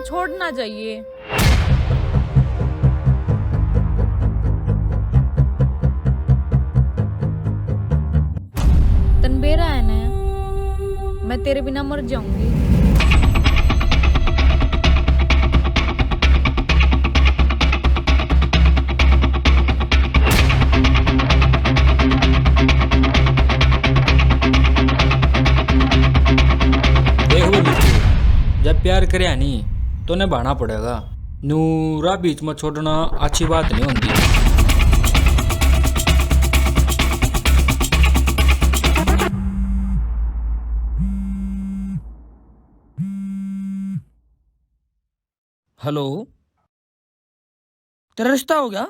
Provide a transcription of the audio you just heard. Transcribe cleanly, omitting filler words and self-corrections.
में छोड़ना चाहिए। तनबेरा है ना, मैं तेरे बिना मर जाऊंगी। जब प्यार करे नहीं तो निभाना पड़ेगा। नूरा बीच में छोड़ना अच्छी बात नहीं होती। हेलो, तेरा रिश्ता हो गया?